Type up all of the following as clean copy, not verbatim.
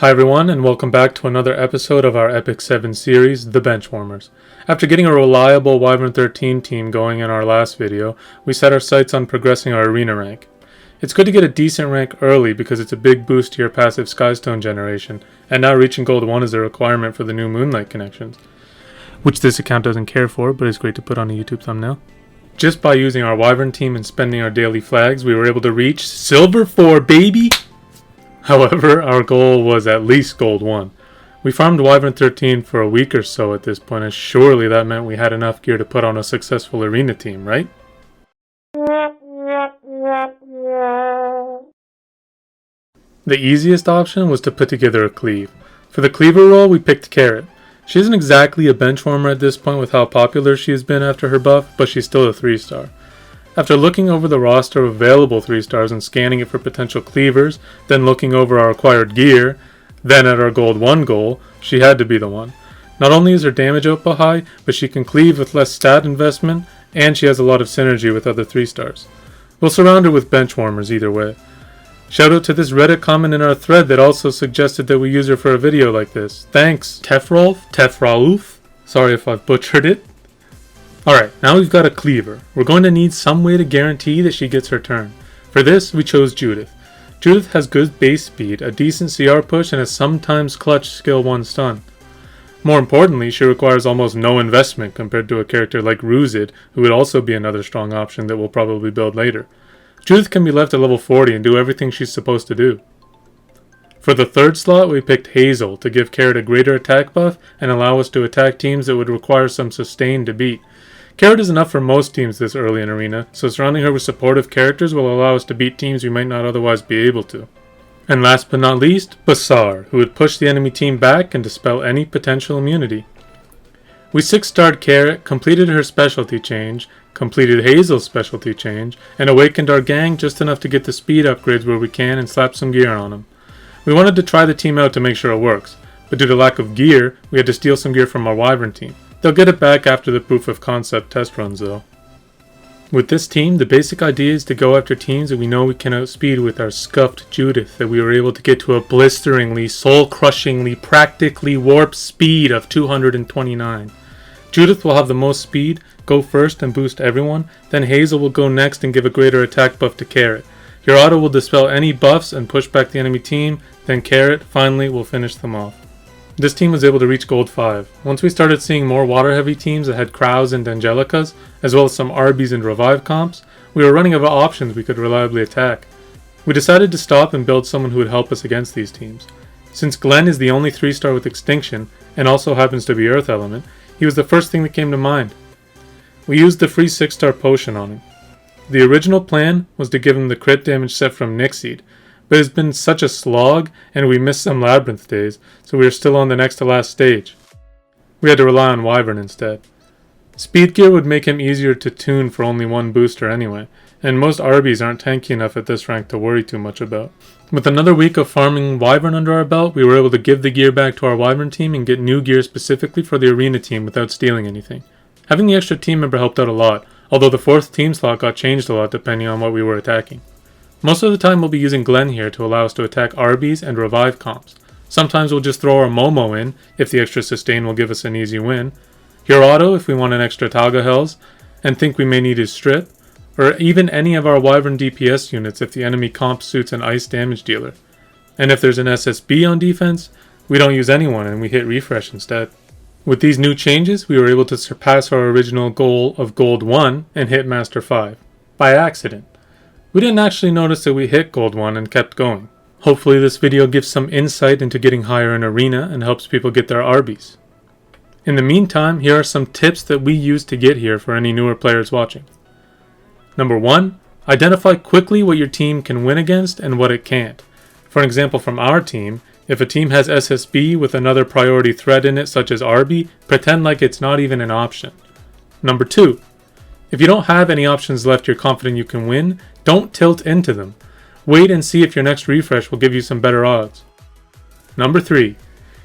Hi everyone, and welcome back to another episode of our Epic 7 series, The Benchwarmers. After getting a reliable Wyvern 13 team going in our last video, we set our sights on progressing our arena rank. It's good to get a decent rank early because it's a big boost to your passive skystone generation, and now reaching gold 1 is a requirement for the new moonlight connections, which this account doesn't care for, but is great to put on a YouTube thumbnail. Just by using our Wyvern team and spending our daily flags, we were able to reach Silver 4, baby! However, our goal was at least gold 1. We farmed Wyvern 13 for a week or so at this point, and surely that meant we had enough gear to put on a successful arena team, right? The easiest option was to put together a cleave. For the cleaver role, we picked Carrot. She isn't exactly a benchwarmer at this point with how popular she has been after her buff, but she's still a 3-star. After looking over the roster of available 3-stars and scanning it for potential cleavers, then looking over our acquired gear, then at our gold 1 goal, she had to be the one. Not only is her damage output high, but she can cleave with less stat investment, and she has a lot of synergy with other 3-stars. We'll surround her with benchwarmers either way. Shout out to this Reddit comment in our thread that also suggested that we use her for a video like this. Thanks, Tefrauf. Sorry if I've butchered it. Alright, now we've got a cleaver. We're going to need some way to guarantee that she gets her turn. For this, we chose Judith. Judith has good base speed, a decent CR push, and a sometimes clutch skill 1 stun. More importantly, she requires almost no investment compared to a character like Ruzid, who would also be another strong option that we'll probably build later. Judith can be left at level 40 and do everything she's supposed to do. For the third slot, we picked Hazel to give Carrot a greater attack buff and allow us to attack teams that would require some sustain to beat. Carrot is enough for most teams this early in Arena, so surrounding her with supportive characters will allow us to beat teams we might not otherwise be able to. And last but not least, Basar, who would push the enemy team back and dispel any potential immunity. We 6-starred Carrot, completed her specialty change, completed Hazel's specialty change, and awakened our gang just enough to get the speed upgrades where we can and slap some gear on them. We wanted to try the team out to make sure it works, but due to lack of gear, we had to steal some gear from our Wyvern team. They'll get it back after the proof of concept test runs though. With this team, the basic idea is to go after teams that we know we can outspeed with our scuffed Judith that we were able to get to a blisteringly, soul-crushingly, practically warp speed of 229. Judith will have the most speed, go first and boost everyone, then Hazel will go next and give a greater attack buff to Carrot. Your auto will dispel any buffs and push back the enemy team, then Carrot finally will finish them off. This team was able to reach gold 5. Once we started seeing more water heavy teams that had Crows and Angelicas, as well as some Arby's and Revive comps, we were running out of options we could reliably attack. We decided to stop and build someone who would help us against these teams. Since Glenn is the only 3-star with Extinction, and also happens to be Earth Element, he was the first thing that came to mind. We used the free 6-star potion on him. The original plan was to give him the crit damage set from Nixie'd, but it's been such a slog, and we missed some Labyrinth days, so we are still on the next to last stage. We had to rely on Wyvern instead. Speed gear would make him easier to tune for only one booster anyway, and most Arby's aren't tanky enough at this rank to worry too much about. With another week of farming Wyvern under our belt, we were able to give the gear back to our Wyvern team and get new gear specifically for the arena team without stealing anything. Having the extra team member helped out a lot, although the 4th team slot got changed a lot depending on what we were attacking. Most of the time we'll be using Glenn here to allow us to attack Arby's and Revive comps. Sometimes we'll just throw our Momo in, if the extra sustain will give us an easy win. Hirato if we want an extra Taga Hells, and think we may need his strip. Or even any of our Wyvern DPS units if the enemy comp suits an ice damage dealer. And if there's an SSB on defense, we don't use anyone and we hit refresh instead. With these new changes, we were able to surpass our original goal of gold 1 and hit Master 5. By accident. We didn't actually notice that we hit gold 1 and kept going. Hopefully this video gives some insight into getting higher in arena and helps people get their Arby's. In the meantime, here are some tips that we use to get here for any newer players watching. Number 1. Identify quickly what your team can win against and what it can't. For example, from our team, if a team has SSB with another priority threat in it such as Arby, pretend like it's not even an option. Number 2. If you don't have any options left you're confident you can win, don't tilt into them. Wait and see if your next refresh will give you some better odds. Number 3.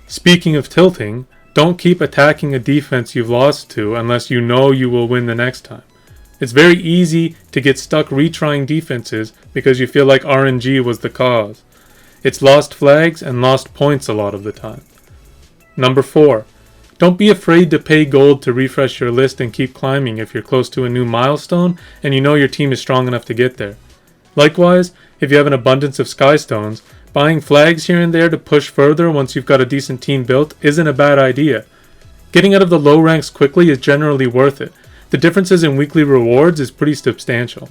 Speaking of tilting, don't keep attacking a defense you've lost to unless you know you will win the next time. It's very easy to get stuck retrying defenses because you feel like RNG was the cause. It's lost flags and lost points a lot of the time. Number 4. Don't be afraid to pay gold to refresh your list and keep climbing if you're close to a new milestone and you know your team is strong enough to get there. Likewise, if you have an abundance of skystones, buying flags here and there to push further once you've got a decent team built isn't a bad idea. Getting out of the low ranks quickly is generally worth it. The differences in weekly rewards is pretty substantial.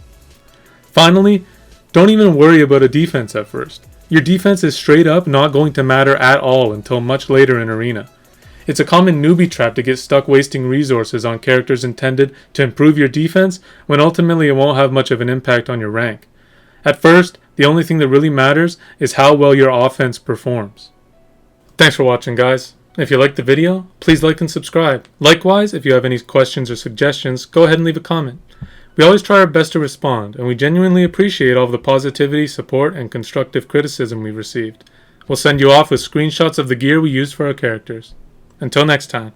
Finally, don't even worry about a defense at first. Your defense is straight up not going to matter at all until much later in Arena. It's a common newbie trap to get stuck wasting resources on characters intended to improve your defense when ultimately it won't have much of an impact on your rank. At first, the only thing that really matters is how well your offense performs. Thanks for watching, guys. If you liked the video, please like and subscribe. Likewise, if you have any questions or suggestions, go ahead and leave a comment. We always try our best to respond, and we genuinely appreciate all of the positivity, support, and constructive criticism we've received. We'll send you off with screenshots of the gear we used for our characters. Until next time.